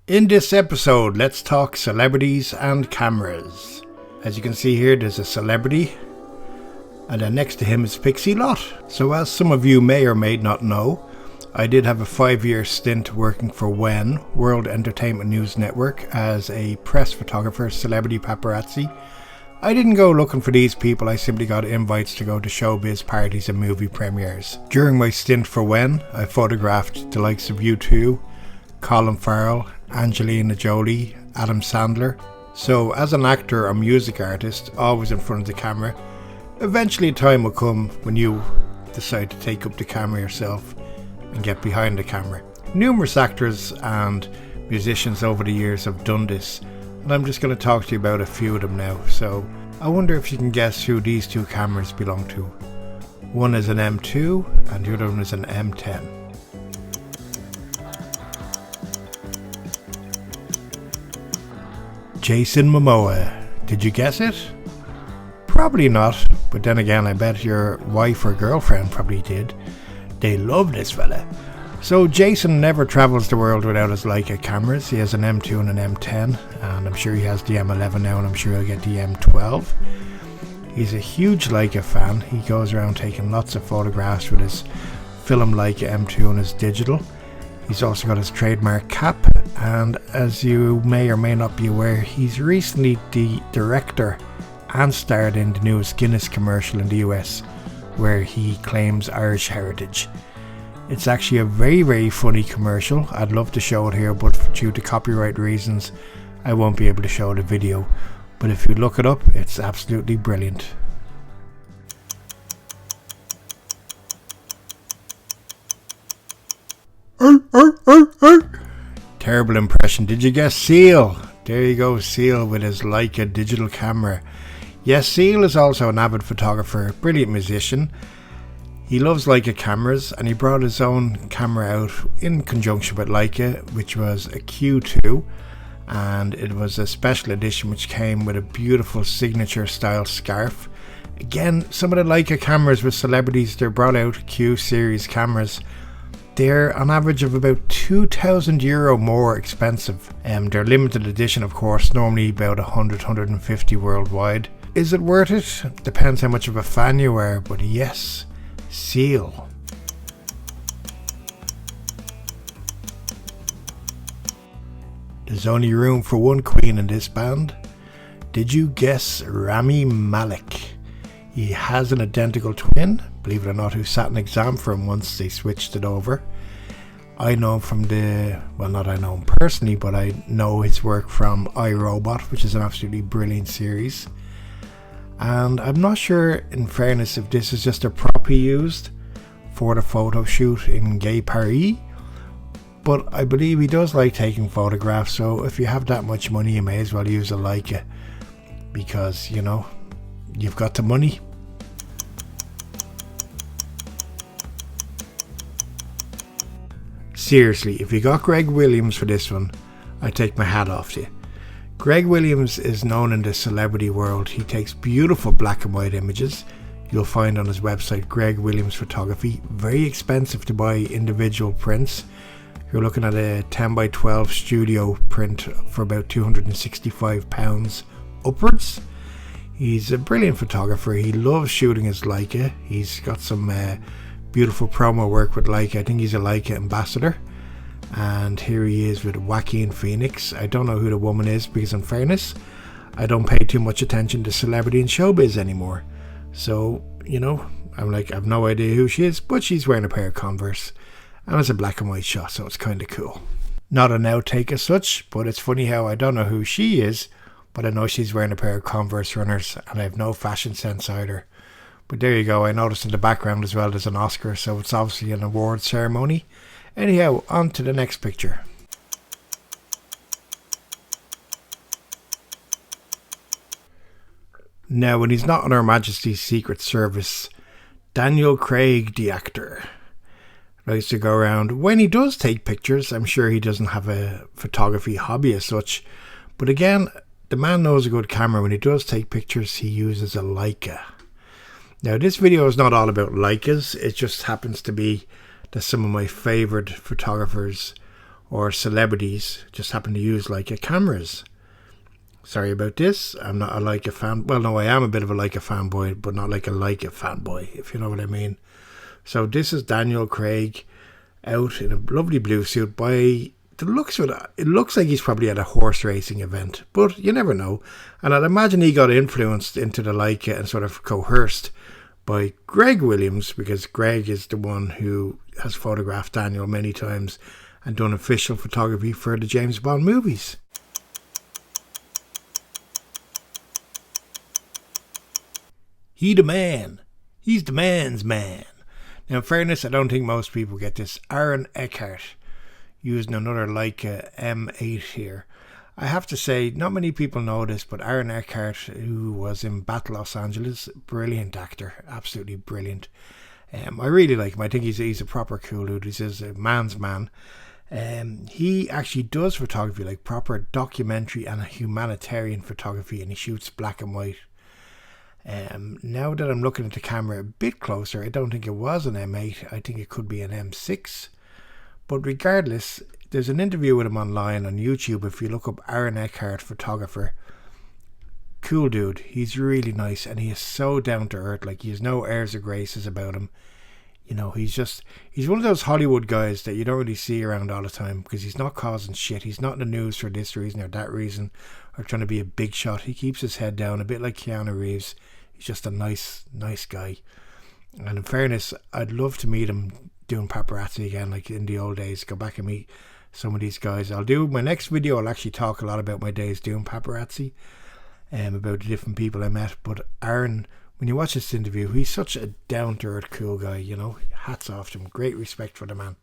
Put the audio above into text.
In this episode, let's talk celebrities and cameras. As you can see here, there's a celebrity, and then next to him is Pixie Lott. So as some of you may or may not know, I did have a 5-year stint working for WEN, World Entertainment News Network, as a press photographer, celebrity paparazzi. I didn't go looking for these people, I simply got invites to go to showbiz parties and movie premieres. During my stint for WEN, I photographed the likes of U2, Colin Farrell, Angelina Jolie, Adam Sandler. So as an actor or music artist, always in front of the camera, eventually a time will come when you decide to take up the camera yourself and get behind the camera. Numerous actors and musicians over the years have done this, and I'm just going to talk to you about a few of them now. So I wonder if you can guess who these two cameras belong to. One is an M2 and the other one is an M10. Jason Momoa. Did you guess it? Probably not, but then again I bet your wife or girlfriend probably did. They love this fella. So Jason never travels the world without his Leica cameras. He has an M2 and an M10, and I'm sure he has the M11 now, and I'm sure he'll get the M12. He's a huge Leica fan. He goes around taking lots of photographs with his film Leica M2 and his digital. He's also got his trademark cap, and as you may or may not be aware, he's recently the director and starred in the newest Guinness commercial in the US, where he claims Irish heritage. It's actually a very, very funny commercial. I'd love to show it here, but due to copyright reasons, I won't be able to show the video. But if you look it up, it's absolutely brilliant. Terrible impression. Did you guess Seal? There you go, Seal with his Leica digital camera. Yes, Seal is also an avid photographer, brilliant musician. He loves Leica cameras, and he brought his own camera out in conjunction with Leica, which was a Q2, and it was a special edition which came with a beautiful signature style scarf. Again, some of the Leica cameras with celebrities, they're brought out Q series cameras. They're on average of about €2,000 more expensive. They're limited edition, of course, normally about 100-150 worldwide. Is it worth it? Depends how much of a fan you are, but yes, Seal. There's only room for one queen in this band. Did you guess Rami Malek? He has an identical twin, believe it or not, who sat an exam for him once they switched it over. I know him from not I know him personally, but I know his work from iRobot, which is an absolutely brilliant series. And I'm not sure, in fairness, if this is just a prop he used for the photo shoot in Gay Paris, but I believe he does like taking photographs, so if you have that much money you may as well use a Leica, because, you know, you've got the money. Seriously, if you got Greg Williams for this one, I take my hat off to you. Greg Williams is known in the celebrity world. He takes beautiful black and white images. You'll find on his website, Greg Williams Photography. Very expensive to buy individual prints. You're looking at a 10x12 studio print for about £265 upwards. He's a brilliant photographer. He loves shooting his Leica. He's got some beautiful promo work with Leica. I think he's a Leica ambassador. And here he is with Joaquin Phoenix. I don't know who the woman is because, in fairness, I don't pay too much attention to celebrity and showbiz anymore. So, you know, I'm like, I've no idea who she is, but she's wearing a pair of Converse. And it's a black and white shot, so it's kind of cool. Not an outtake as such, but it's funny how I don't know who she is, but I know she's wearing a pair of Converse runners, and I have no fashion sense either. But there you go. I noticed in the background as well there's an Oscar, so it's obviously an award ceremony. Anyhow, on to the next picture. Now, when he's not on Her Majesty's Secret Service, Daniel Craig, the actor, likes to go around. When he does take pictures, I'm sure he doesn't have a photography hobby as such. But again, the man knows a good camera. When he does take pictures, he uses a Leica. Now, this video is not all about Leicas. It just happens to be that some of my favourite photographers or celebrities just happen to use Leica cameras. Sorry about this. I'm not a Leica fan. Well, no, I am a bit of a Leica fanboy, but not like a Leica fanboy, if you know what I mean. So this is Daniel Craig out in a lovely blue suit. By the looks of it, it looks like he's probably at a horse racing event, but you never know. And I'd imagine he got influenced into the Leica and sort of coerced by Greg Williams, because Greg is the one who has photographed Daniel many times and done official photography for the James Bond movies. He the man. He's the man's man. Now, in fairness, I don't think most people get this. Aaron Eckhart using another Leica M8 here. I have to say, not many people know this, but Aaron Eckhart, who was in Battle Los Angeles, brilliant actor, absolutely brilliant. I really like him. I think he's a proper cool dude. He's a man's man. He actually does photography, like proper documentary and humanitarian photography, and he shoots black and white. Now that I'm looking at the camera a bit closer, I don't think it was an M8. I think it could be an M6. But regardless, there's an interview with him online on YouTube. If you look up Aaron Eckhart photographer, cool dude. He's really nice, and he is so down to earth. Like, he has no airs or graces about him. You know, he's one of those Hollywood guys that you don't really see around all the time, because he's not causing shit. He's not in the news for this reason or that reason, or trying to be a big shot. He keeps his head down, a bit like Keanu Reeves. He's just a nice guy. And in fairness, I'd love to meet him doing paparazzi again, like in the old days. Go back and meet some of these guys. I'll do my next video. I'll actually talk a lot about my days doing paparazzi, about the different people I met. But Aaron, when you watch this interview, he's such a down-to-earth, cool guy, you know. Hats off to him. Great respect for the man.